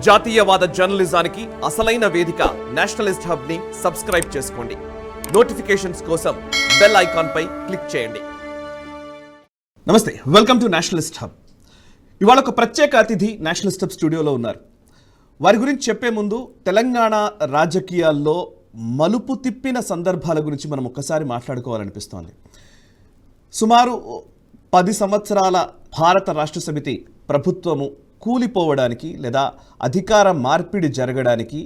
జాతీయవాద జర్నలిజానికి అసలైన వేదిక నేషనలిస్ట్ హబ్ ని సబ్స్క్రైబ్ చేసుకోండి. నోటిఫికేషన్స్ కోసం బెల్ ఐకాన్ పై క్లిక్ చేయండి. నమస్తే, వెల్కమ్ టు నేషనలిస్ట్ హబ్. ఇవాళ ఒక ప్రత్యేక అతిథి నేషనలిస్ట్ హబ్ స్టూడియోలో ఉన్నారు. వారి గురించి చెప్పే ముందు తెలంగాణ రాజకీయాల్లో మలుపు తిప్పిన సందర్భాల గురించి మనం ఒక్కసారి మాట్లాడుకోవాలనిపిస్తోంది. సుమారు 10 సంవత్సరాల భారత రాష్ట్ర సమితి ప్రభుత్వము కూలిపోవడానికి లేదా అధికార మార్పిడి జరగడానికి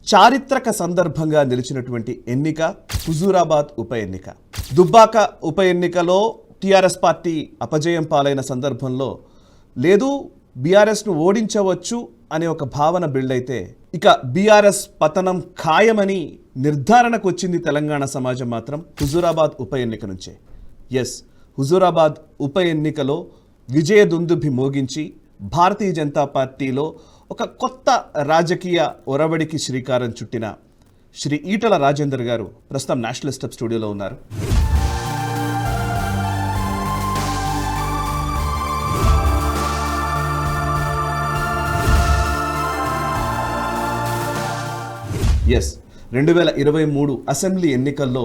చారిత్రక సందర్భంగా నిలిచినటువంటి ఎన్నిక హుజూరాబాద్ ఉప ఎన్నిక. దుబ్బాక ఉప ఎన్నికలో టీఆర్ఎస్ పార్టీ అపజయం పాలైన సందర్భంలో లేదు బీఆర్ఎస్ను ఓడించవచ్చు అనే ఒక భావన బిల్డ్ అయితే ఇక బీఆర్ఎస్ పతనం ఖాయమని నిర్ధారణకు వచ్చింది తెలంగాణ సమాజం మాత్రం హుజూరాబాద్ ఉప ఎన్నిక నుంచే. ఎస్, హుజూరాబాద్ ఉప ఎన్నికలో విజయ దుందుభి మోగించి భారతీయ జనతా పార్టీలో ఒక కొత్త రాజకీయ ఒరవడికి శ్రీకారం చుట్టిన శ్రీ ఈటల రాజేందర్ గారు ప్రస్తుతం నేషనలిస్ట్ హబ్ స్టూడియోలో ఉన్నారు. ఎస్, 2023 అసెంబ్లీ ఎన్నికల్లో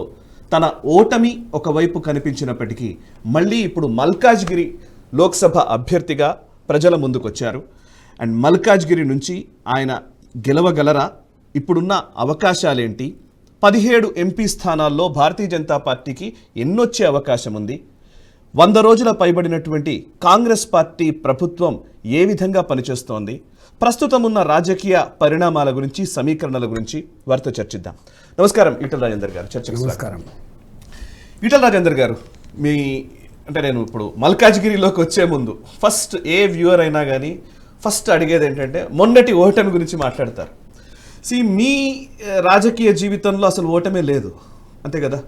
తన ఓటమి ఒకవైపు కనిపించినప్పటికీ మళ్ళీ ఇప్పుడు మల్కాజ్గిరి లోక్సభ అభ్యర్థిగా ప్రజల ముందుకొచ్చారు. అండ్ మల్కాజ్గిరి నుంచి ఆయన గెలవగలరా? ఇప్పుడున్న అవకాశాలేంటి? 17 ఎంపీ స్థానాల్లో భారతీయ జనతా పార్టీకి ఎన్నొచ్చే అవకాశం ఉంది? 100 రోజుల పైబడినటువంటి కాంగ్రెస్ పార్టీ ప్రభుత్వం ఏ విధంగా పనిచేస్తోంది? ప్రస్తుతం ఉన్న రాజకీయ పరిణామాల గురించి, సమీకరణల గురించి వారితో చర్చిద్దాం. నమస్కారం ఈటల రాజేందర్ గారు. నమస్కారం. ఈటల రాజేందర్ గారు, నేను ఇప్పుడు మల్కాజ్గిరిలోకి వచ్చే ముందు ఫస్ట్ ఏ వ్యూవర్ అయినా కానీ ఫస్ట్ అడిగేది ఏంటంటే మొన్నటి ఓటమి గురించి మాట్లాడతారు. మీ రాజకీయ జీవితంలో అసలు ఓటమే లేదు, అంతే కదా?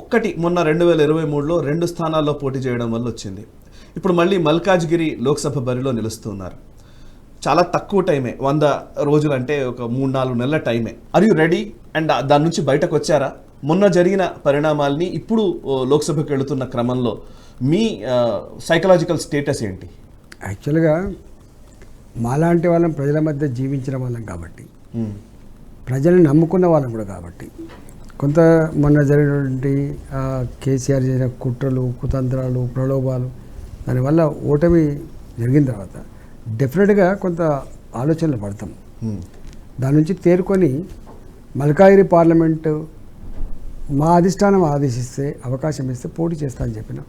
ఒక్కటి మొన్న 2023లో 2 స్థానాల్లో పోటీ చేయడం వల్ల వచ్చింది. ఇప్పుడు మళ్ళీ మల్కాజ్గిరి లోక్సభ బరిలో నిలుస్తున్నారు. చాలా తక్కువ టైమే, 100 రోజులు అంటే ఒక 3-4 నెలల టైమే. Are you ready? అండ్ దాని నుంచి బయటకు వచ్చారా? మొన్న జరిగిన పరిణామాల్ని ఇప్పుడు లోక్సభకు వెళుతున్న క్రమంలో మీ సైకలాజికల్ స్టేటస్ ఏంటి? యాక్చువల్గా మాలాంటి వాళ్ళం ప్రజల మధ్య జీవించిన వాళ్ళం కాబట్టి, ప్రజల్ని నమ్ముకున్న వాళ్ళం కూడా కాబట్టి, కొంత మొన్న జరిగినటువంటి కేసీఆర్ చేసిన కుట్రలు, కుతంత్రాలు, ప్రలోభాలు, దానివల్ల ఓటమి జరిగిన తర్వాత డెఫినెట్గా కొంత ఆలోచనలు పడతాం. దాని నుంచి తేరుకొని మల్కాజ్గిరి పార్లమెంటు మా అధిష్టానం ఆదేశిస్తే, అవకాశం ఇస్తే పోటీ చేస్తా అని చెప్పిన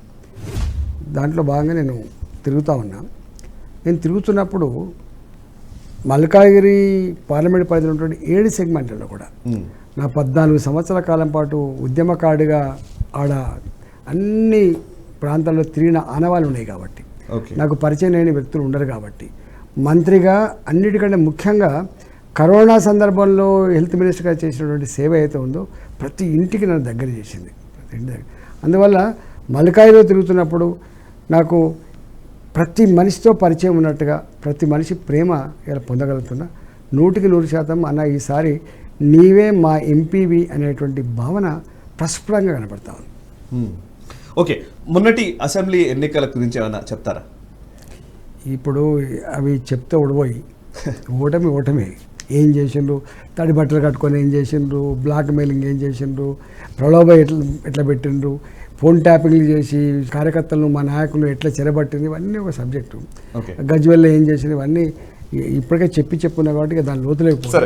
దాంట్లో భాగంగా నేను తిరుగుతూ ఉన్నా. నేను తిరుగుతున్నప్పుడు మల్కాజ్గిరి పార్లమెంట్ పరిధిలో ఉన్నటువంటి 7 సెగ్మెంట్లలో కూడా నా 14 సంవత్సరాల కాలం పాటు ఉద్యమకారుడిగా ఆడ అన్ని ప్రాంతాల్లో తిరిగిన ఆనవాళ్ళు ఉన్నాయి కాబట్టి, నాకు పరిచయం లేని వ్యక్తులు ఉండరు కాబట్టి, మంత్రిగా అన్నిటికంటే ముఖ్యంగా కరోనా సందర్భంలో హెల్త్ మినిస్టర్గా చేసినటువంటి సేవ అయితే ఉందో ప్రతి ఇంటికి నన్ను దగ్గర చేసింది. అందువల్ల మల్కాజ్గిరిలో తిరుగుతున్నప్పుడు నాకు ప్రతి మనిషితో పరిచయం ఉన్నట్టుగా, ప్రతి మనిషి ప్రేమ ఇలా పొందగలుగుతున్నా. 100% అన్న ఈసారి నీవే మా ఎంపీవి అనేటువంటి భావన ప్రస్ఫుటంగా కనపడతా ఉంది. ఓకే, మొన్నటి అసెంబ్లీ ఎన్నికల గురించి ఏమైనా చెప్తారా? ఇప్పుడు అవి చెప్తే ఉడిపోయి ఓటమి ఏం చేసిండ్రు, తడి బట్టలు కట్టుకొని ఏం చేసిండ్రు, బ్లాక్ మెయిలింగ్ ఏం చేసిండ్రు, ప్రలోభ ఎట్లా పెట్టిండ్రు, ఫోన్ ట్యాపింగ్లు చేసి కార్యకర్తలను మా నాయకులు ఎట్లా చెరబట్టింది, ఇవన్నీ ఒక సబ్జెక్టు. గజ్వెల్లో ఏం చేసింది, ఇవన్నీ ఇప్పటికే చెప్పుకున్నా కాబట్టి దాని లోతులేకపోతే.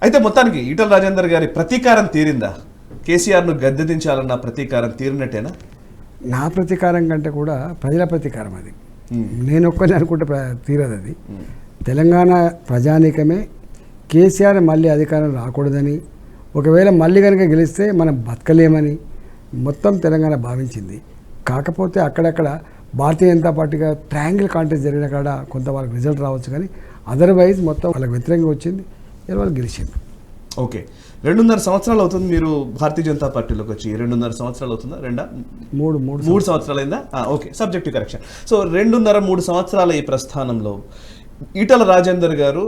అయితే మొత్తానికి ఈటల రాజేందర్ గారి ప్రతీకారం తీరిందా? కేసీఆర్ను గద్దె దించాలన్న ప్రతీకారం తీరినట్టేనా? నా ప్రతీకారం కంటే కూడా ప్రజల ప్రతీకారం అది. నేను ఒక్కనే అనుకుంటే తీరదు అది. తెలంగాణ ప్రజానీకమే కేసీఆర్ మళ్ళీ అధికారం రాకూడదని, ఒకవేళ మళ్ళీ కనుక గెలిస్తే మనం బతకలేమని మొత్తం తెలంగాణ భావించింది. కాకపోతే అక్కడక్కడ భారతీయ జనతా పార్టీగా ట్రయాంగిల్ కాంటెస్ట్ జరిగిన కాడ కొంత వాళ్ళకి రిజల్ట్ రావచ్చు, కానీ అదర్వైజ్ మొత్తం వాళ్ళకి వ్యతిరేకంగా వచ్చింది, వాళ్ళు గెలిచింది. ఓకే, 2.5 సంవత్సరాలు అవుతుంది మీరు భారతీయ జనతా పార్టీలోకి వచ్చి. 2.5 సంవత్సరాలు అవుతుందా? 3 సంవత్సరాలు అయిందా? Okay, subjective correction. సో 2.5-3 సంవత్సరాల ఈ ప్రస్థానంలో ఈటల రాజేందర్ గారు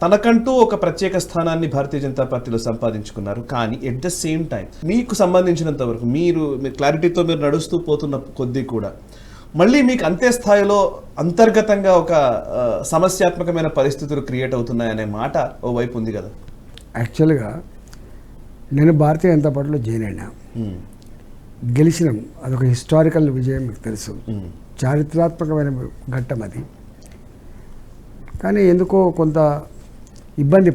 తనకంటూ ఒక ప్రత్యేక స్థానాన్ని భారతీయ జనతా పార్టీలో సంపాదించుకున్నారు. కానీ ఎట్ ద సేమ్ టైం మీకు సంబంధించినంత వరకు మీరు క్లారిటీతో మీరు నడుస్తూ పోతున్న కొద్దీ కూడా మళ్ళీ మీకు అంతే స్థాయిలో అంతర్గతంగా ఒక సమస్యాత్మకమైన పరిస్థితులు క్రియేట్ అవుతున్నాయనే మాట ఓ వైపు ఉంది కదా. యాక్చువల్గా నేను భారతీయ జనతా పార్టీలో జాయిన్ అయినా, గెలిచినాం. అదొక హిస్టారికల్ విజయం, మీకు తెలుసు, చారిత్రాత్మకమైన ఘట్టం అది. కానీ ఎందుకో కొంత ఇబ్బంది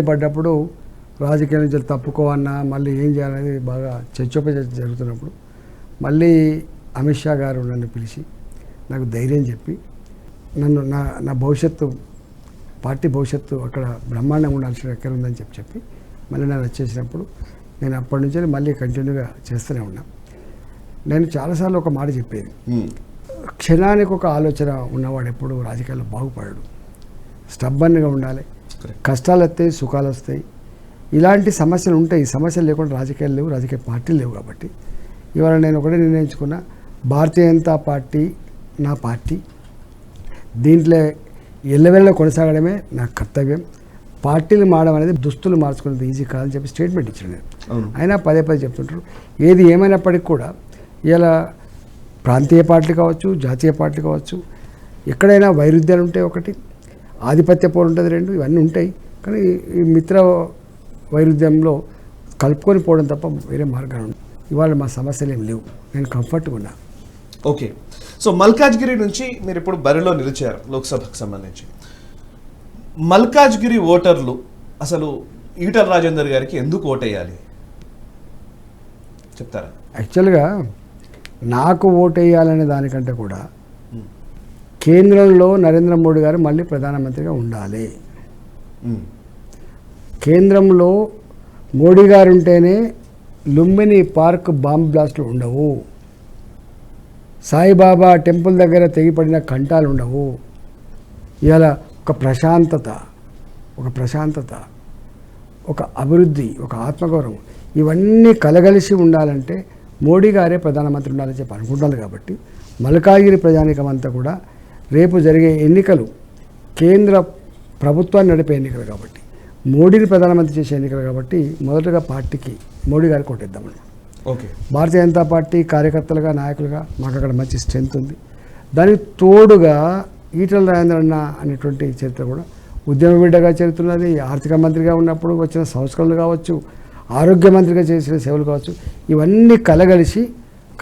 పడ్డప్పుడు రాజకీయాల నుంచి తప్పుకోవన్నా మళ్ళీ ఏం చేయాలనేది బాగా చర్చోపచర్చ జరుగుతున్నప్పుడు మళ్ళీ అమిత్ షా గారు నన్ను పిలిచి నాకు ధైర్యం చెప్పి నన్ను నా భవిష్యత్తు, పార్టీ భవిష్యత్తు అక్కడ బ్రహ్మాండంగా ఉండాల్సిన ఎక్కడ ఉందని చెప్పి మళ్ళీ నన్ను వచ్చేసినప్పుడు నేను అప్పటి నుంచి మళ్ళీ కంటిన్యూగా చేస్తూనే ఉన్నా. నేను చాలాసార్లు ఒక మాట చెప్పేది, క్షణానికి ఒక ఆలోచన ఉన్నవాడు ఎప్పుడు రాజకీయాల్లో బాగుపడడు. స్టబ్బన్గా ఉండాలి. కష్టాలు వస్తాయి, సుఖాలు వస్తాయి, ఇలాంటి సమస్యలు ఉంటాయి. ఈ సమస్యలు లేకుండా రాజకీయాలు లేవు, రాజకీయ పార్టీలు లేవు. కాబట్టి ఇవాళ నేను ఒకటే నిర్ణయించుకున్నా, భారతీయ జనతా పార్టీ నా పార్టీ, దీంట్లో ఎల్లవెల్ల కొనసాగడమే నా కర్తవ్యం. పార్టీలు మారడం అనేది దుస్తులు మార్చుకునేది ఈజీ కాదని చెప్పి స్టేట్మెంట్ ఇచ్చాను నేను. అయినా పదే చెప్తుంటారు. ఏది ఏమైనప్పటికీ కూడా ఇలా ప్రాంతీయ పార్టీలు కావచ్చు, జాతీయ పార్టీలు కావచ్చు, ఎక్కడైనా వైరుధ్యాలు ఉంటాయి. ఒకటి ఆధిపత్య పోరు ఉంటుంది, రెండు ఇవన్నీ ఉంటాయి. కానీ ఈ మిత్ర వైరుధ్యంలో కలుపుకొని పోవడం తప్ప వేరే మార్గాలు ఉన్నాయి. ఇవాళ మా సమస్యలు ఏం లేవు, నేను కంఫర్ట్గా ఉన్నా. ఓకే, సో మల్కాజ్గిరి నుంచి మీరు ఇప్పుడు బరిలో నిలిచారు లోక్సభకు సంబంధించి. మల్కాజ్గిరి ఓటర్లు అసలు ఈటల రాజేందర్ గారికి ఎందుకు ఓటేయాలి చెప్తారా? యాక్చువల్గా నాకు ఓటేయాలనే దానికంటే కూడా కేంద్రంలో నరేంద్ర మోడీ గారు మళ్ళీ ప్రధానమంత్రిగా ఉండాలి. కేంద్రంలో మోడీ గారు ఉంటేనే లుంబిని పార్క్ బాంబ్ బ్లాస్ట్లు ఉండవు, సాయిబాబా టెంపుల్ దగ్గర తెగిపడిన కంటాలు ఉండవు. ఇలా ఒక ప్రశాంతత, ఒక అభివృద్ధి, ఒక ఆత్మగౌరవం, ఇవన్నీ కలగలిసి ఉండాలంటే మోడీ గారే ప్రధానమంత్రి ఉండాలని చెప్పి అనుకుంటున్నారు. కాబట్టి మల్కాజ్గిరి ప్రజానీకం అంతా కూడా రేపు జరిగే ఎన్నికలు కేంద్ర ప్రభుత్వాన్ని నడిపే ఎన్నికలు కాబట్టి, మోడీని ప్రధానమంత్రి చేసే ఎన్నికలు కాబట్టి మొదటగా పార్టీకి మోడీ గారికి కొట్టేద్దామని. ఓకే, భారతీయ జనతా పార్టీ కార్యకర్తలుగా, నాయకులుగా మాకు అక్కడ మంచి స్ట్రెంత్ ఉంది. దానికి తోడుగా ఈటల రాజేందర్ అన్న అనేటువంటి చరిత్ర కూడా ఉద్యమ బిడ్డగా చరిత్రన్నది. ఆర్థిక మంత్రిగా ఉన్నప్పుడు వచ్చిన సంస్కరణలు కావచ్చు, ఆరోగ్య మంత్రిగా చేసిన సేవలు కావచ్చు, ఇవన్నీ కలగలిసి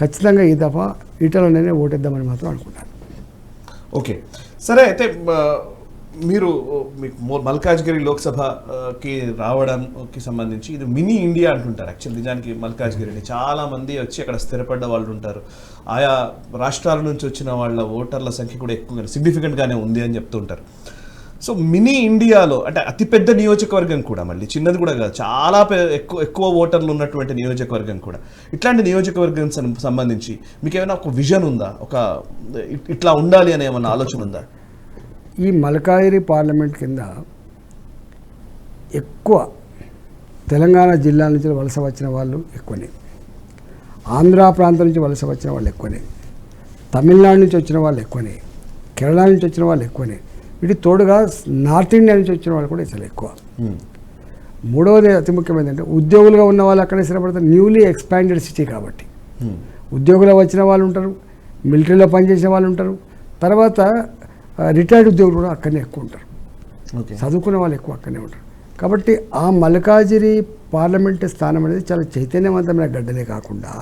ఖచ్చితంగా ఈ దఫా ఈటలనే ఓటేద్దామని మాత్రం అనుకున్నాను. ఓకే, సరే. అయితే మీరు మీకు మల్కాజ్గిరి లోక్సభకి రావడానికి సంబంధించి ఇది మినీ ఇండియా అంటుంటారు. యాక్చువల్లీ నిజానికి మల్కాజ్గిరిని చాలామంది వచ్చి అక్కడ స్థిరపడ్డ వాళ్ళు ఉంటారు. ఆయా రాష్ట్రాల నుంచి వచ్చిన వాళ్ళ ఓటర్ల సంఖ్య కూడా ఎక్కువ సిగ్నిఫికెంట్గానే ఉంది అని చెప్తుంటారు. సో మినీ ఇండియాలో అంటే అతిపెద్ద నియోజకవర్గం కూడా, మళ్ళీ చిన్నది కూడా కాదు, చాలా ఎక్కువ ఓటర్లు ఉన్నటువంటి నియోజకవర్గం కూడా. ఇట్లాంటి నియోజకవర్గం సంబంధించి మీకు ఏమైనా ఒక విజన్ ఉందా? ఒక ఇట్లా ఉండాలి అనే ఏమన్నా ఆలోచన ఉందా? ఈ మల్కాజ్గిరి పార్లమెంట్ కింద ఎక్కువ తెలంగాణ జిల్లాల నుంచి వలస వచ్చిన వాళ్ళు ఎక్కువనే, ఆంధ్ర ప్రాంతం నుంచి వలస వచ్చిన వాళ్ళు ఎక్కువనే, తమిళనాడు నుంచి వచ్చిన వాళ్ళు ఎక్కువనే, కేరళ నుంచి వచ్చిన వాళ్ళు ఎక్కువనే, వీటి తోడుగా నార్త్ ఇండియా నుంచి వచ్చిన వాళ్ళు కూడా అసలు ఎక్కువ. మూడవది అతి ముఖ్యమైనది అంటే ఉద్యోగులుగా ఉన్న వాళ్ళు అక్కడే స్థిరపడతారు. న్యూలీ ఎక్స్పాండెడ్ సిటీ కాబట్టి ఉద్యోగులు వచ్చిన వాళ్ళు ఉంటారు, మిలిటరీలో పనిచేసిన వాళ్ళు ఉంటారు, తర్వాత రిటైర్డ్ ఉద్యోగులు కూడా అక్కడనే ఎక్కువ ఉంటారు, చదువుకునే వాళ్ళు ఎక్కువ అక్కడనే ఉంటారు. కాబట్టి ఆ మల్కాజ్గిరి పార్లమెంట్ స్థానం అనేది చాలా చైతన్యవంతమైన గడ్డనే కాకుండా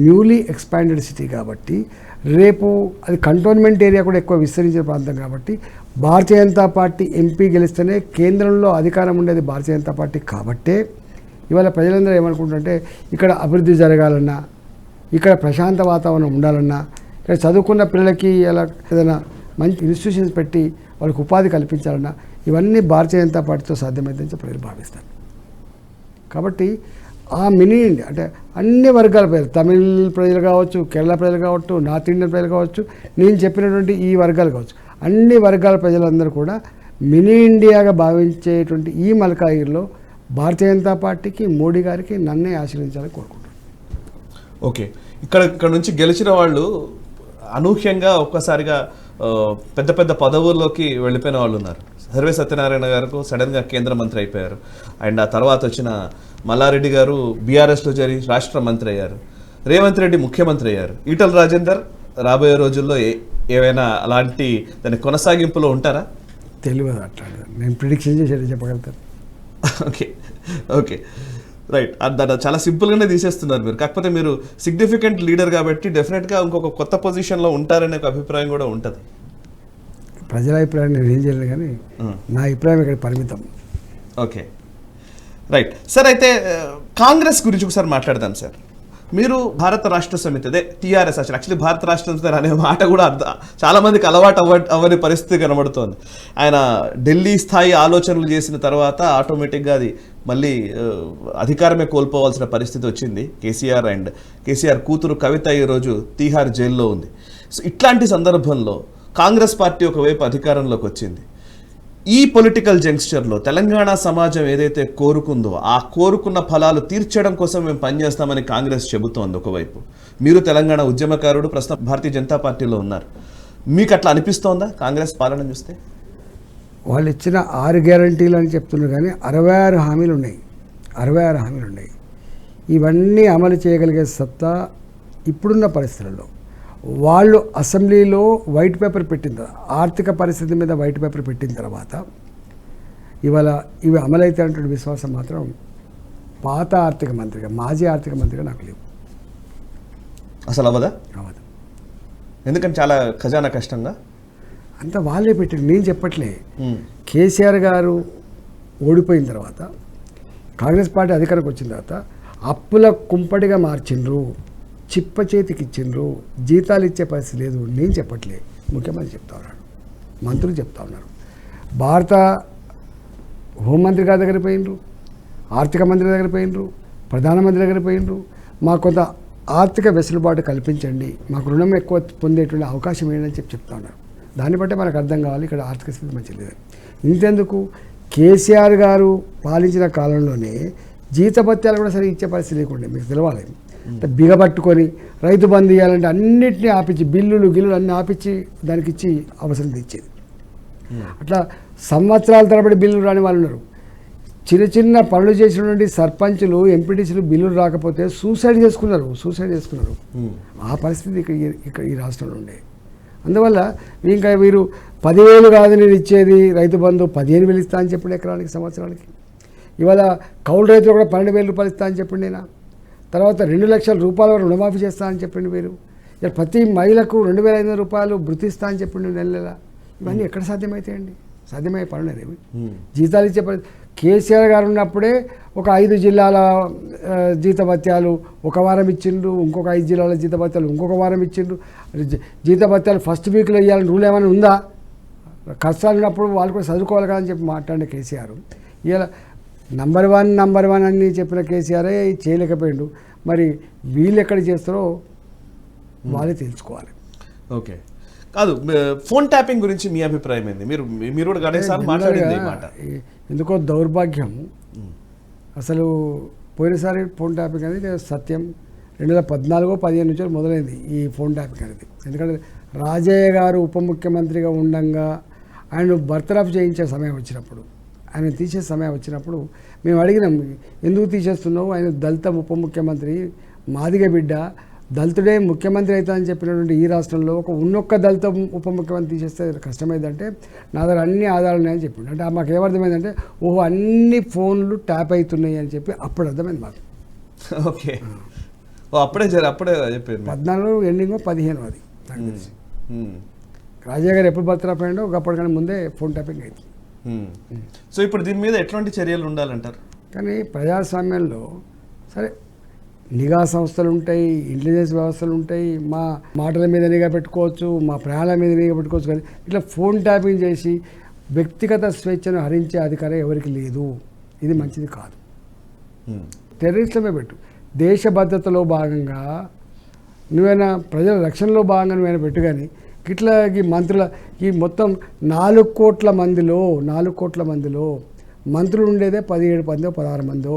న్యూలీ ఎక్స్పాండెడ్ సిటీ కాబట్టి, రేపు అది కంటోన్మెంట్ ఏరియా కూడా ఎక్కువ విస్తరించిన ప్రాంతం కాబట్టి, భారతీయ జనతా పార్టీ ఎంపీ గెలిస్తేనే కేంద్రంలో అధికారం ఉండేది భారతీయ జనతా పార్టీ కాబట్టే ఇవాళ ప్రజలందరూ ఏమనుకుంటుంటే ఇక్కడ అభివృద్ధి జరగాలన్నా, ఇక్కడ ప్రశాంత వాతావరణం ఉండాలన్నా, ఇక్కడ చదువుకున్న పిల్లలకి ఇలా ఏదైనా మంచి ఇన్స్టిట్యూషన్స్ పెట్టి వాళ్ళకి ఉపాధి కల్పించాలన్నా ఇవన్నీ భారతీయ జనతా పార్టీతో సాధ్యమైందని ప్రజలు భావిస్తారు. కాబట్టి ఆ మినీ ఇండియా అంటే అన్ని వర్గాల ప్రజలు, తమిళ ప్రజలు కావచ్చు, కేరళ ప్రజలు కావచ్చు, నార్త్ ఇండియన్ ప్రజలు కావచ్చు, నేను చెప్పినటువంటి ఈ వర్గాలు కావచ్చు, అన్ని వర్గాల ప్రజలందరూ కూడా మినీ ఇండియాగా భావించేటువంటి ఈ మల్కాజ్గిరిలో భారతీయ జనతా పార్టీకి, మోడీ గారికి నన్నే ఆశీర్వదించాలని కోరుకుంటున్నాను. ఓకే, ఇక్కడ నుంచి గెలిచిన వాళ్ళు అనూహ్యంగా ఒక్కసారిగా పెద్ద పెద్ద పదవుల్లోకి వెళ్ళిపోయిన వాళ్ళు ఉన్నారు. సర్వే సత్యనారాయణ గారు సడన్గా కేంద్ర మంత్రి అయిపోయారు. అండ్ ఆ తర్వాత వచ్చిన మల్లారెడ్డి గారు బీఆర్ఎస్లో చేరి రాష్ట్ర మంత్రి అయ్యారు. రేవంత్ రెడ్డి ముఖ్యమంత్రి అయ్యారు. ఈటల రాజేందర్ రాబోయే రోజుల్లో ఏవైనా అలాంటి దాని కొనసాగింపులో ఉంటారా? తెలియదు అట్లా, నేను ప్రిడిక్షన్ చేసేది చెప్పగలుగుతాను. Okay okay right. దాన్ని చాలా సింపుల్గానే తీసేస్తున్నారు మీరు. కాకపోతే మీరు సిగ్నిఫికెంట్ లీడర్ కాబట్టి డెఫినెట్గా ఇంకొక కొత్త పొజిషన్లో ఉంటారనే ఒక అభిప్రాయం కూడా ఉంటుంది. ప్రజల అభిప్రాయం నేను ఏం చేయలేదు, కానీ నా అభిప్రాయం ఇక్కడ పరిమితం. Okay right sir. అయితే కాంగ్రెస్ గురించి ఒకసారి మాట్లాడదాం సార్. మీరు భారత రాష్ట్ర సమితి, అదే టీఆర్ఎస్, యాక్చువల్లీ భారత రాష్ట్ర సమితి అనే మాట కూడా చాలా మందికి అలవాటు అవ్వని పరిస్థితి కనబడుతోంది. ఆయన ఢిల్లీ స్థాయి ఆలోచనలు చేసిన తర్వాత ఆటోమేటిక్గా అది మళ్ళీ అధికారమే కోల్పోవాల్సిన పరిస్థితి వచ్చింది. కేసీఆర్ కూతురు కవిత ఈరోజు తీహార్ జైల్లో ఉంది. సో ఇట్లాంటి సందర్భంలో కాంగ్రెస్ పార్టీ ఒకవైపు అధికారంలోకి వచ్చింది. ఈ పొలిటికల్ జంక్షన్లో తెలంగాణ సమాజం ఏదైతే కోరుకుందో ఆ కోరుకున్న ఫలాలు తీర్చడం కోసం మేము పనిచేస్తామని కాంగ్రెస్ చెబుతోంది ఒకవైపు. మీరు తెలంగాణ ఉద్యమకారుడు, ప్రస్తుతం భారతీయ జనతా పార్టీలో ఉన్నారు. మీకు అట్లా అనిపిస్తోందా కాంగ్రెస్ పాలన చూస్తే? వాళ్ళు ఇచ్చిన 6 గ్యారంటీలు అని చెప్తున్నారు, కానీ 66 హామీలు ఉన్నాయి. 66 హామీలు ఉన్నాయి. ఇవన్నీ అమలు చేయగలిగే సత్తా ఇప్పుడున్న పరిస్థితుల్లో, వాళ్ళు అసెంబ్లీలో వైట్ పేపర్ పెట్టిన తర్వాత, ఆర్థిక పరిస్థితి మీద వైట్ పేపర్ పెట్టిన తర్వాత ఇవాళ ఇవి అమలైతే అంటే విశ్వాసం మాత్రం పాత ఆర్థిక మంత్రిగా, మాజీ ఆర్థిక మంత్రిగా నాకు లేవు. అసలు అవ్వదు. ఎందుకంటే చాలా ఖజానా కష్టంగా అంతా వాళ్ళే పెట్టారు, నేను చెప్పట్లే. కేసీఆర్ గారు ఓడిపోయిన తర్వాత, కాంగ్రెస్ పార్టీ అధికారంకి వచ్చిన తర్వాత అప్పుల కుంపటిగా మార్చిండ్రు, చిప్ప చేతికి ఇచ్చిండ్రు, జీతాలు ఇచ్చే పరిస్థితి లేదు. నేను చెప్పట్లే, ముఖ్యమంత్రి చెప్తా ఉన్నాడు, మంత్రులు చెప్తా ఉన్నారు. భారత హోంమంత్రి గారి దగ్గర పోయినరు, ఆర్థిక మంత్రి దగ్గర పోయినరు, ప్రధానమంత్రి దగ్గర పోయినరు. మాకు కొంత ఆర్థిక వెసులుబాటు కల్పించండి, మాకు రుణం ఎక్కువ పొందేటువంటి అవకాశం ఏంటని చెప్తా ఉన్నారు. దాన్ని బట్టే మనకు అర్థం కావాలి ఇక్కడ ఆర్థిక స్థితి మంచిది లేదు. ఇంతెందుకు, కేసీఆర్ గారు పాలించిన కాలంలోనే జీతభత్యాలు కూడా సరిగ్గా ఇచ్చే పరిస్థితి లేకుండా, మీకు తెలవాలి. బిగబట్టుకొని రైతు బంధు ఇవ్వాలంటే అన్నింటినీ ఆపించి, బిల్లులు అన్నీ ఆపించి దానికి ఇచ్చి అవసరం తెచ్చేది. అట్లా సంవత్సరాల తరబడి బిల్లులు రాని వాళ్ళు ఉన్నారు. చిన్న పనులు చేసినటువంటి సర్పంచులు, ఎంపీటీసీలు బిల్లులు రాకపోతే సూసైడ్ చేసుకున్నారు. ఆ పరిస్థితి ఇక్కడ ఈ రాష్ట్రంలో ఉండే. అందువల్ల ఇంకా వీరు 10,000 కాదు నేను ఇచ్చేది రైతు బంధు, 15,000 ఇస్తా అని చెప్పండి ఎకరానికి, సంవత్సరానికి. ఇవాళ కౌలు రైతులు కూడా 12,000 రూపాయలు ఇస్తా అని చెప్పండి. నేను తర్వాత 2 లక్షల రూపాయల వరకు రుణమాఫీ చేస్తా అని చెప్పిండు మీరు. ఇక ప్రతి మహిళకు 2,500 రూపాయలు వృత్తి ఇస్తా అని చెప్పిండు నెల. ఇవన్నీ ఎక్కడ సాధ్యమవుతాయండి? సాధ్యమయ్యే పనులేవి. జీతాలు ఇచ్చే కేసీఆర్ గారు ఉన్నప్పుడే ఒక 5 జిల్లాల జీతభత్యాలు ఒక వారం ఇచ్చిండ్రు, ఇంకొక 5 జిల్లాల జీతభత్యాలు ఇంకొక వారం ఇచ్చిండ్రు. జీతభత్యాలు ఫస్ట్ వీక్లో ఇవ్వాలని రూల్ ఏమైనా ఉందా? కష్టాలు ఉన్నప్పుడు వాళ్ళు కూడా చదువుకోవాలి కదా అని చెప్పి మాట్లాడిన కేసీఆర్ ఇలా నంబర్ వన్ అని చెప్పిన కేసీఆరే చేయలేకపోయిండు. మరి వీళ్ళు ఎక్కడ చేస్తారో వాళ్ళే తెలుసుకోవాలి. ఓకే కాదు, ఫోన్ ట్యాపింగ్ గురించి మీ అభిప్రాయం ఏంది? మీరు కూడా గణేశాలు మాట్లాడింది మాట. ఎందుకో దౌర్భాగ్యం. అసలు పోయినసారి ఫోన్ ట్యాపింగ్ అనేది సత్యం 2014-15 నుంచి మొదలైంది ఈ ఫోన్ ట్యాపింగ్ అనేది. ఎందుకంటే రాజయ్య గారు ఉప ముఖ్యమంత్రిగా ఉండంగా ఆయన బర్తరఫ్ చేయించే సమయం వచ్చినప్పుడు, ఆయన తీసే సమయం వచ్చినప్పుడు మేము అడిగినాం, ఎందుకు తీసేస్తున్నావు? ఆయన దళిత ఉప ముఖ్యమంత్రి, మాదిగ బిడ్డ, దళితుడే ముఖ్యమంత్రి అవుతా అని చెప్పినటువంటి ఈ రాష్ట్రంలో ఉన్నొక్క దళిత ఉప ముఖ్యమంత్రి తీసేస్తే కష్టమైందంటే నా దగ్గర అన్ని ఆధారాలు ఉన్నాయని చెప్పిండు. అంటే మాకు ఏమర్థమైందంటే, ఓహో అన్ని ఫోన్లు ట్యాప్ అవుతున్నాయి అని చెప్పి అప్పుడు అర్థమైంది మాకు. ఓకే అప్పుడే చెప్పారు. 14 ఎండింగ్ 15 అది నాకు తెలిసి. రాజయ్య గారు ఎప్పుడు బర్తరఫ్ అయ్యిండో ఒకప్పటికన్నా ముందే ఫోన్ ట్యాపింగ్ అవుతుంది. సో ఇప్పుడు దీని మీద ఎట్లాంటి చర్యలు ఉండాలంటారు? కానీ ప్రజాస్వామ్యంలో సరే నిఘా సంస్థలు ఉంటాయి, ఇంటెలిజెన్స్ వ్యవస్థలు ఉంటాయి, మా మాటల మీద నిఘా పెట్టుకోవచ్చు, మా ప్రాణాల మీద నిఘా పెట్టుకోవచ్చు. కానీ ఇట్లా ఫోన్ ట్యాపింగ్ చేసి వ్యక్తిగత స్వేచ్ఛను హరించే అధికారం ఎవరికి లేదు. ఇది మంచిది కాదు. టెర్రరిస్టులమే పెట్టు, దేశ భద్రతలో భాగంగా నువ్వైనా ప్రజల రక్షణలో భాగంగా నువ్వైనా పెట్టు. కానీ ఇట్లా ఈ మంత్రుల ఈ మొత్తం 4 కోట్ల మందిలో మంత్రులు ఉండేదే 17 మందో 16 మందో.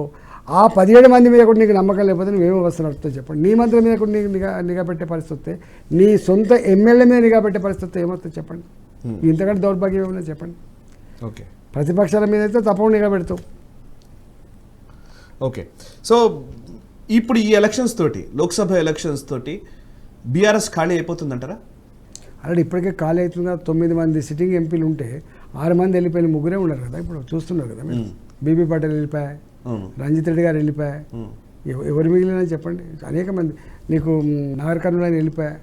ఆ 17 మంది మీద కూడా నీకు నమ్మకం లేకపోతే నువ్వేమో వ్యవస్థ నడుపుతావు చెప్పండి. నీ మంత్రుల మీద కూడా నీకు నిఘా పెట్టే పరిస్థితి వస్తే, నీ సొంత ఎమ్మెల్యే మీద నిఘా పెట్టే పరిస్థితి ఏమవుతుంది చెప్పండి? ఇంతకంటే దౌర్భాగ్యం ఏమన్నా చెప్పండి? ఓకే, ప్రతిపక్షాల మీద అయితే తప్పకుండా నిఘా పెడతావు. ఓకే, సో ఇప్పుడు ఈ ఎలక్షన్స్ తోటి, లోక్సభ ఎలక్షన్స్ తోటి బీఆర్ఎస్ ఖాళీ అయిపోతుందంటారా? అలాంటి ఇప్పటికే ఖాళీ అవుతుందా? 9 మంది సిట్టింగ్ ఎంపీలు ఉంటే 6 మంది వెళ్ళిపోయిన, ముగ్గురే ఉన్నారు కదా ఇప్పుడు చూస్తున్నారు కదా మీరు. బీబీ పాటిల్ వెళ్ళిపోయా, రంజిత్ రెడ్డి గారు వెళ్ళిపోయా, ఎవరు మిగిలిన చెప్పండి. అనేక మంది నీకు నాగర్ కర్నూలు ఆయన వెళ్ళిపోయా,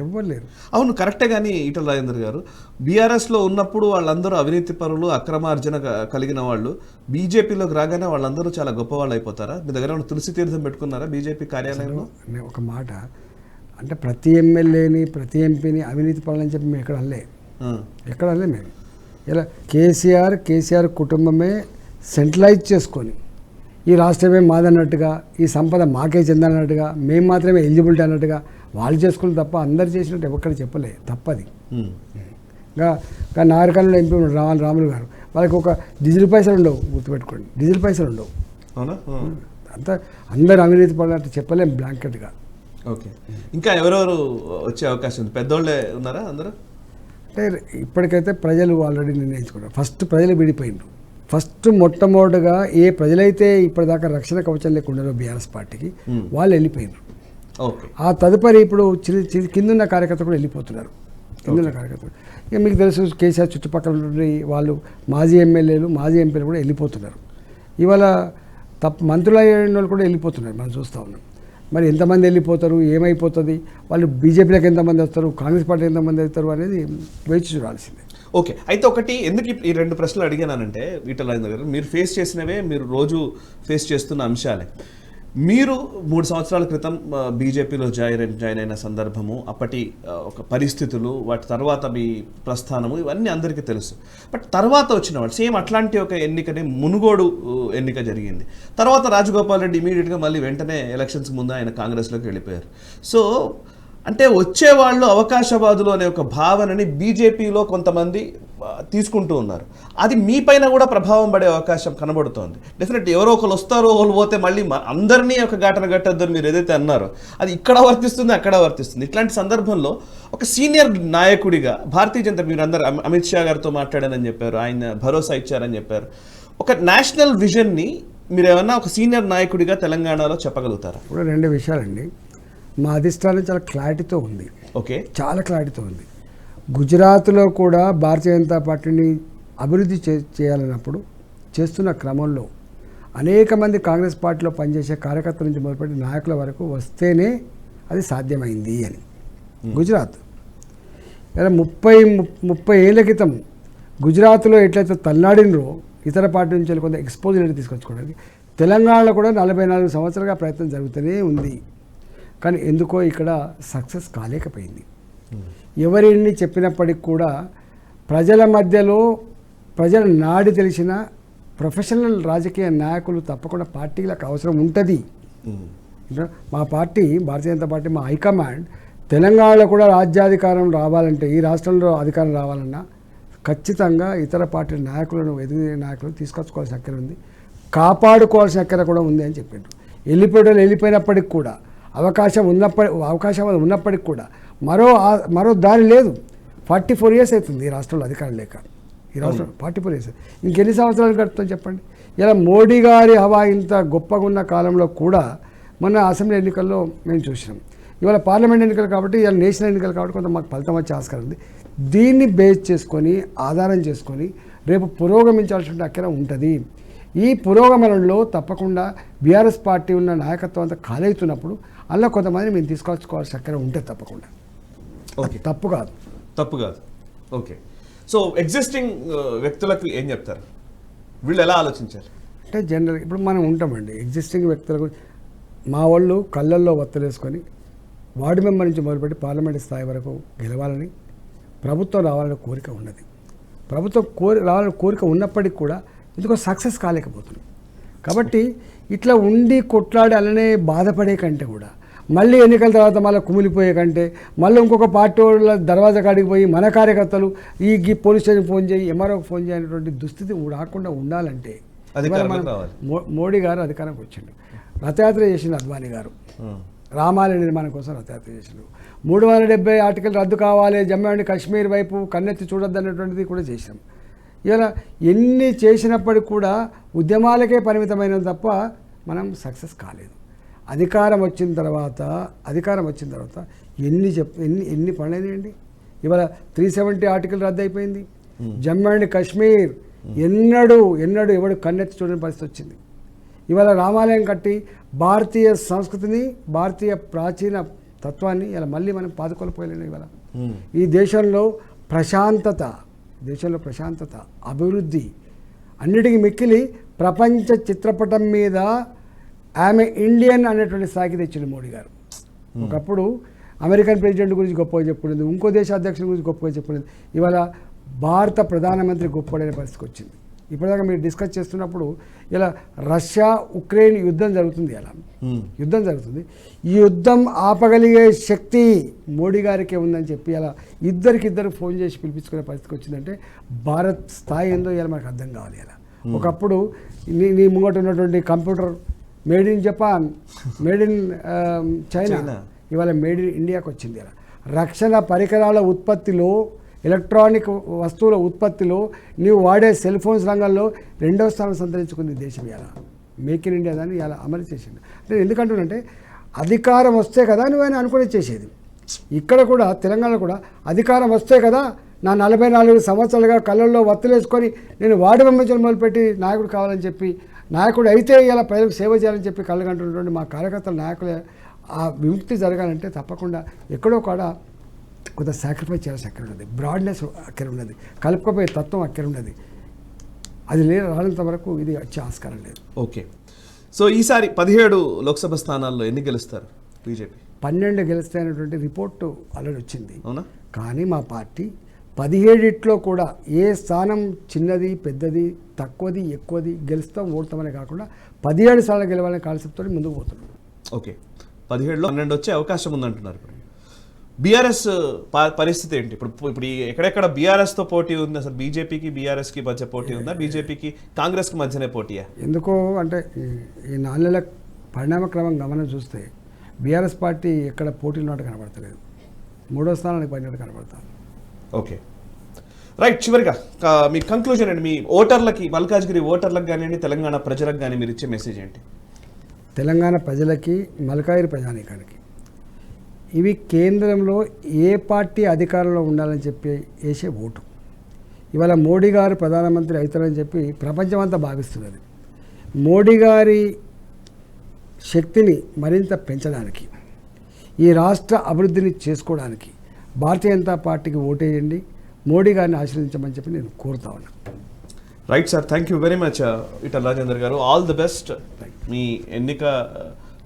ఎవ్వరు లేరు. అవును, కరెక్టే. కానీ ఈటల రాజేందర్ గారు బీఆర్ఎస్లో ఉన్నప్పుడు వాళ్ళందరూ అవినీతి పరులు, అక్రమార్జన కలిగిన వాళ్ళు, బీజేపీలోకి రాగానే వాళ్ళందరూ చాలా గొప్ప వాళ్ళు అయిపోతారా? మీ దగ్గర తులసి తీర్థం పెట్టుకున్నారా బీజేపీ కార్యాలయంలో? ఒక మాట అంటే ప్రతి ఎమ్మెల్యేని ప్రతి ఎంపీని అవినీతి పరులని చెప్పి మేము ఎక్కడ అనలే మేము. ఇలా కేసీఆర్ కుటుంబమే సెంట్రలైజ్ చేసుకొని ఈ రాష్ట్రమే మాదన్నట్టుగా, ఈ సంపద మాకే చెందాలన్నట్టుగా, మేము మాత్రమే ఎలిజిబిలిటీ అన్నట్టుగా వాళ్ళు చేసుకుని తప్ప అందరు చేసినట్టు ఎక్కడ చెప్పలే, తప్పది. ఇంకా నాగరికల్లో ఎంపీ రాములు గారు, వాళ్ళకి ఒక డీజిల్ పైసలు ఉండవు, గుర్తుపెట్టుకోండి, డీజిల్ పైసలు ఉండవు. అంతా అందరు అవినీతి పడినట్టు చెప్పలేం బ్లాంకెట్గా. ఓకే, ఇంకా ఎవరెవరు వచ్చే అవకాశం ఉంది? పెద్దోళ్ళే ఉన్నారా అందరూ? అంటే ఇప్పటికైతే ప్రజలు ఆల్రెడీ నిర్ణయించుకున్నారు. ఫస్ట్ ప్రజలు విడిపోయినారు. ఫస్ట్ మొట్టమొదటిగా ఏ ప్రజలైతే ఇప్పటిదాకా రక్షణ కవచం లేకుండా బీఆర్ఎస్ పార్టీకి వాళ్ళు వెళ్ళిపోయినారు. ఆ తదుపరి ఇప్పుడు కిందున్న కార్యకర్తలు కూడా వెళ్ళిపోతున్నారు. కిందున్న కార్యకర్తలు ఇక మీకు తెలుసు, కేసీఆర్ చుట్టుపక్కల నుండి వాళ్ళు మాజీ ఎమ్మెల్యేలు, మాజీ ఎంపీలు కూడా వెళ్ళిపోతున్నారు. ఇవాళ మంత్రులు అయిన వాళ్ళు కూడా వెళ్ళిపోతున్నారు, మనం చూస్తూ ఉన్నాం. మరి ఎంతమంది వెళ్ళిపోతారు, ఏమైపోతుంది, వాళ్ళు బీజేపీలోకి ఎంతమంది వస్తారు, కాంగ్రెస్ పార్టీకి ఎంతమంది వస్తారు అనేది వేచి చూడాల్సిందే. ఓకే, అయితే ఒకటి, ఎందుకు ఈ 2 ప్రశ్నలు అడిగానంటే ఈటల రాజేందర్ గారు, మీరు ఫేస్ చేసినవే, మీరు రోజు ఫేస్ చేస్తున్న అంశాలే. మీరు 3 సంవత్సరాల క్రితం బీజేపీలో జాయిన్ అయిన సందర్భము, అప్పటి ఒక పరిస్థితులు, వాటి తర్వాత మీ ప్రస్థానము, ఇవన్నీ అందరికీ తెలుసు. బట్ తర్వాత వచ్చిన వాళ్ళు సేమ్ అట్లాంటి ఒక ఎన్నికనే, మునుగోడు ఎన్నిక జరిగింది. తర్వాత రాజగోపాల్ రెడ్డి ఇమీడియట్గా మళ్ళీ వెంటనే ఎలక్షన్స్ ముందు ఆయన కాంగ్రెస్లోకి వెళ్ళిపోయారు. సో అంటే వచ్చేవాళ్ళు అవకాశవాదులు అనే ఒక భావనని బీజేపీలో కొంతమంది తీసుకుంటూ ఉన్నారు. అది మీ పైన కూడా ప్రభావం పడే అవకాశం కనబడుతోంది. డెఫినెట్ ఎవరో ఒకరు వస్తారో, వాళ్ళు పోతే మళ్ళీ అందరినీ ఒక ఘటన కట్టద్దని మీరు ఏదైతే అన్నారో అది ఇక్కడ వర్తిస్తుంది, అక్కడ వర్తిస్తుంది. ఇట్లాంటి సందర్భంలో ఒక సీనియర్ నాయకుడిగా భారతీయ జనతా, మీరు అందరు అమిత్ షా గారితో మాట్లాడానని చెప్పారు, ఆయన భరోసా ఇచ్చారని చెప్పారు. ఒక నేషనల్ విజన్ని మీరు ఏమన్నా ఒక సీనియర్ నాయకుడిగా తెలంగాణలో చెప్పగలుగుతారా? ఇప్పుడు 2 విషయాలండి. మా అధిష్టానం చాలా క్లారిటీతో ఉంది. ఓకే, చాలా క్లారిటీతో ఉంది. గుజరాత్లో కూడా భారతీయ జనతా పార్టీని అభివృద్ధి చేయాలన్నప్పుడు చేస్తున్న క్రమంలో అనేక మంది కాంగ్రెస్ పార్టీలో పనిచేసే కార్యకర్తల నుంచి మొదలుపెట్టి నాయకుల వరకు వస్తేనే అది సాధ్యమైంది అని. గుజరాత్ ఇలా 30 ఏళ్ళ క్రితం గుజరాత్లో ఎట్లయితే తల్లాడినరో ఇతర పార్టీ నుంచి కొంత ఎక్స్పోజర్ తీసుకొచ్చుకోవడానికి, తెలంగాణలో కూడా 44 సంవత్సరాలుగా ప్రయత్నం జరుగుతూనే ఉంది. కానీ ఎందుకో ఇక్కడ సక్సెస్ కాలేకపోయింది. ఎవరిని చెప్పినప్పటికి కూడా ప్రజల మధ్యలో ప్రజల నాడి తెలిసిన ప్రొఫెషనల్ రాజకీయ నాయకులు తప్పకుండా పార్టీలకు అవసరం ఉంటుంది. మా పార్టీ, భారతీయ జనతా పార్టీ, మా హైకమాండ్ తెలంగాణలో కూడా రాజ్యాధికారం రావాలంటే, ఈ రాష్ట్రంలో అధికారం రావాలన్నా ఖచ్చితంగా ఇతర పార్టీ నాయకులను, ఎదిగే నాయకులను తీసుకొచ్చుకోవాల్సిన అక్కర ఉంది, కాపాడుకోవాల్సిన అక్కర కూడా ఉంది అని చెప్పారు. వెళ్ళిపోయినప్పటికి కూడా అవకాశం ఉన్నప్పటికి కూడా మరో దారి లేదు. 44 years అవుతుంది ఈ రాష్ట్రంలో అధికారం లేక. ఈ రాష్ట్రం 44 years, ఇంకెన్ని సంవత్సరాలు గడుపుతాం చెప్పండి. ఇలా మోడీ గారి హవా ఇంత గొప్పగా ఉన్న కాలంలో కూడా మొన్న అసెంబ్లీ ఎన్నికల్లో మేము చూసినాం. ఇవాళ పార్లమెంట్ ఎన్నికలు కాబట్టి, ఇవాళ నేషనల్ ఎన్నికలు కాబట్టి కొంత మాకు ఫలితం వచ్చే ఆస్కారం ఉంది. దీన్ని బేస్ చేసుకొని, ఆధారం చేసుకొని రేపు పురోగమించాల్సిన అక్కర ఉంటుంది. ఈ పురోగమనంలో తప్పకుండా బీఆర్ఎస్ పార్టీ ఉన్న నాయకత్వం అంతా ఖాళీ అవుతున్నప్పుడు అలా కొంతమంది మేము తీసుకొచ్చుకోవాల్సిన అక్కర ఉంటే తప్పకుండా. ఓకే, తప్పు కాదు. ఓకే, సో ఎగ్జిస్టింగ్ వ్యక్తులకు ఏం చెప్తారు? వీళ్ళు ఎలా ఆలోచించారు? అంటే జనరల్ ఇప్పుడు మనం ఉంటామండి, ఎగ్జిస్టింగ్ వ్యక్తులకు మా వాళ్ళు కళ్ళల్లో వత్తలేసుకొని వార్డు మెంబర్ నుంచి మొదలుపెట్టి పార్లమెంట్ స్థాయి వరకు గెలవాలని, ప్రభుత్వం రావాలని కోరిక ఉన్నది. ప్రభుత్వం రావాలని కోరిక ఉన్నప్పటికీ కూడా ఎందుకో సక్సెస్ కాలేకపోతుంది. కాబట్టి ఇట్లా ఉండి కొట్లాడి అలానే బాధపడే కంటే కూడా మళ్ళీ ఎన్నికల తర్వాత మళ్ళీ కుమిలిపోయే కంటే మళ్ళీ ఇంకొక పార్టీ వాళ్ళ దర్వాజా కాడికి పోయి మన కార్యకర్తలు ఈ పోలీస్ స్టేషన్ ఫోన్ చేయి, ఎంఆర్ఓకి ఫోన్ చేయనటువంటి దుస్థితి రాకుండా ఉండాలంటే మోడీ గారు అధికారంకి వచ్చిండు. రథయాత్ర చేసిండు అద్వానీ గారు, రామాలయ నిర్మాణం కోసం రథయాత్ర చేసిండు. 370 ఆర్టికల్ రద్దు కావాలి, జమ్మూ అండ్ కాశ్మీర్ వైపు కన్నెత్తి చూడొద్దు అనేటువంటిది కూడా చేసినాం. ఇలా ఎన్ని చేసినప్పటికి కూడా ఉద్యమాలకే పరిమితమైన తప్ప మనం సక్సెస్ కాలేదు. అధికారం వచ్చిన తర్వాత ఎన్ని పనులైనాయండి. ఇవాళ 370 ఆర్టికల్ రద్దు అయిపోయింది. జమ్మూ అండ్ కాశ్మీర్ ఎన్నడూ ఎవడు కన్నెత్తి చూడని పరిస్థితి వచ్చింది. ఇవాళ రామాలయం కట్టి భారతీయ సంస్కృతిని, భారతీయ ప్రాచీన తత్వాన్ని ఇలా మళ్ళీ మనం పాదుకొలిపోయలేము. ఇవాళ ఈ దేశంలో ప్రశాంతత, అభివృద్ధి అన్నిటికీ మిక్కిలి ప్రపంచ చిత్రపటం మీద ఆమె ఇండియన్ అనేటువంటి స్థాయికి తెచ్చింది మోడీ గారు. ఒకప్పుడు అమెరికన్ ప్రెసిడెంట్ గురించి గొప్పగా చెప్పుకునేది, ఇంకో దేశ అధ్యక్షుడి గురించి గొప్పగా చెప్పుకునేది. ఇవాళ భారత ప్రధానమంత్రి గొప్పడనే పరిస్థితికి వచ్చింది. ఇప్పటిదాకా మీరు డిస్కస్ చేస్తున్నప్పుడు ఇలా రష్యా ఉక్రెయిన్ యుద్ధం జరుగుతుంది. ఈ యుద్ధం ఆపగలిగే శక్తి మోడీ గారికే ఉందని చెప్పి అలా ఇద్దరు ఫోన్ చేసి పిలిపించుకునే పరిస్థితికి వచ్చిందంటే భారత్ స్థాయి ఏందో ఇలా మనకు అర్థం కావాలి. ఇలా ఒకప్పుడు నీ ముంగట ఉన్నటువంటి computer made in Japan, made in China, ఇవాళ మేడ్ ఇన్ ఇండియాకి వచ్చింది. ఇలా రక్షణ పరికరాల ఉత్పత్తిలో, ఎలక్ట్రానిక్ వస్తువుల ఉత్పత్తిలో, నీవు వాడే సెల్ ఫోన్స్ రంగంలో 2వ స్థానం సంతరించుకుంది దేశం. ఇలా మేక్ ఇన్ ఇండియా దాన్ని ఇలా అమలు చేసింది. అంటే ఎందుకంటున్నంటే అధికారం వస్తే కదా నువ్వైనా అనుకునే చేసేది. ఇక్కడ కూడా తెలంగాణ కూడా అధికారం వస్తే కదా నా 44 సంవత్సరాలుగా కళ్ళల్లో వత్తులేసుకొని నేను వార్డు మెంబర్లు మొదలుపెట్టి నాయకుడు కావాలని చెప్పి, నాయకుడు అయితే ఇలా ప్రజలకు సేవ చేయాలని చెప్పి కళ్ళగంటున్నటువంటి మా కార్యకర్తల నాయకులే ఆ విముక్తి జరగాలంటే తప్పకుండా ఎక్కడో కూడా కొంత సాక్రిఫైస్ చేయాల్సి అక్కడ ఉన్నది, బ్రాడ్నెస్ అక్కడ ఉన్నది, కలుపుకపోయే తత్వం అక్కడ ఉన్నది. అది రానంత వరకు ఇది వచ్చే ఆస్కారం లేదు. ఓకే, సో ఈసారి 17 లోక్సభ స్థానాల్లో ఎన్ని గెలుస్తారు బీజేపీ? 12 గెలుస్తాయనేటువంటి రిపోర్టు ఆల్రెడీ వచ్చింది. అవునా? కానీ మా పార్టీ 17 కూడా ఏ స్థానం చిన్నది పెద్దది తక్కువది ఎక్కువది గెలుస్తాం ఓడతామనే కాకుండా 17 సార్లు గెలవాలనే కాన్సెప్ట్తో ముందుకు పోతున్నాం. ఓకే, 17లో 12 వచ్చే అవకాశం ఉందంటున్నారు. బీఆర్ఎస్ పరిస్థితి ఏంటి ఇప్పుడు? ఎక్కడెక్కడ బీఆర్ఎస్తో పోటీ ఉంది? అసలు బీజేపీకి బీఆర్ఎస్కి మధ్య పోటీ ఉందా? బీజేపీకి కాంగ్రెస్కి మధ్యనే పోటీయా? ఎందుకో అంటే ఈ 4 నెలల పరిణామక్రమం గమనం చూస్తే బీఆర్ఎస్ పార్టీ ఎక్కడ పోటీలు నాటు కనబడతలేదు, 3వ స్థానానికి పడినట్టు కనబడతారు. Okay, right. చివరిగా మీ కంక్లూజన్ అండి, మీ ఓటర్లకి, మల్కాజ్గిరి ఓటర్లకు కానివ్వండి, తెలంగాణ ప్రజలకు కానీ మీరు ఇచ్చే మెసేజ్ ఏంటి? తెలంగాణ ప్రజలకి, మల్కాజ్గిరి ప్రజానీకానికి ఇవి కేంద్రంలో ఏ పార్టీ అధికారంలో ఉండాలని చెప్పి వేసే ఓటు. ఇవాళ మోడీ గారు ప్రధానమంత్రి అవుతారని చెప్పి ప్రపంచమంతా భావిస్తున్నది. మోడీ గారి శక్తిని మరింత పెంచడానికి, ఈ రాష్ట్ర అభివృద్ధిని చేసుకోవడానికి భారతీయ జనతా పార్టీకి ఓటేయండి, మోడీ గారిని ఆశీర్వదించమని చెప్పి నేను కోరుతా ఉన్నాను. Right sir, thank you very much Etela Rajender garu. All the best. మీ ఎన్నిక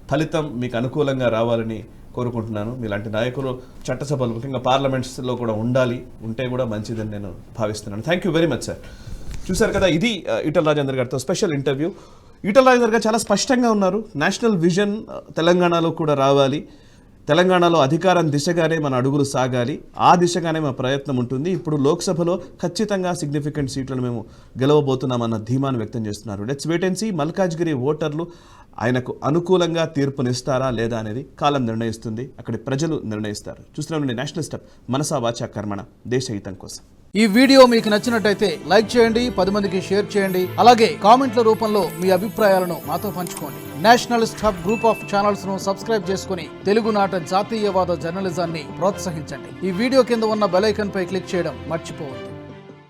ఫలితం మీకు అనుకూలంగా రావాలని కోరుకుంటున్నాను. మీలాంటి నాయకులు చట్టసభలు, ముఖ్యంగా పార్లమెంట్స్లో కూడా ఉంటే కూడా మంచిదని నేను భావిస్తున్నాను. Thank you very much sir. చూశారు కదా, ఇది ఈటల రాజేందర్ గారితో స్పెషల్ ఇంటర్వ్యూ. ఈటల రాజేందర్ గారు చాలా స్పష్టంగా ఉన్నారు. నేషనల్ విజన్ తెలంగాణలో కూడా రావాలి, తెలంగాణలో అధికారం దిశగానే మన అడుగులు సాగాలి, ఆ దిశగానే మా ప్రయత్నం ఉంటుంది. ఇప్పుడు లోక్సభలో ఖచ్చితంగా సిగ్నిఫికెంట్ సీట్లను మేము గెలవబోతున్నామన్న ధీమాను వ్యక్తం చేస్తున్నారు. Let's wait and see Malkajgiri ఓటర్లు ఆయనకు అనుకూలంగా తీర్పునిస్తారా లేదా అనేది కాలం నిర్ణయిస్తుంది, అక్కడి ప్రజలు నిర్ణయిస్తారు. చూస్తున్నాం నేషనల్ స్టెప్, మనసా వాచా కర్మణ, దేశ హితం కోసం. ఈ వీడియో మీకు నచ్చినట్టయితే లైక్ చేయండి, 10 మందికి షేర్ చేయండి. అలాగే కామెంట్ల రూపంలో మీ అభిప్రాయాలను మాతో పంచుకోండి. Nationalist hub group of channels ను సబ్స్క్రైబ్ చేసుకుని తెలుగునాట జాతీయవాద జర్నలిజాన్ని ప్రోత్సహించండి. ఈ వీడియో కింద ఉన్న బెల్ ఐకాన్ పై క్లిక్ చేయడం మర్చిపోవద్దు.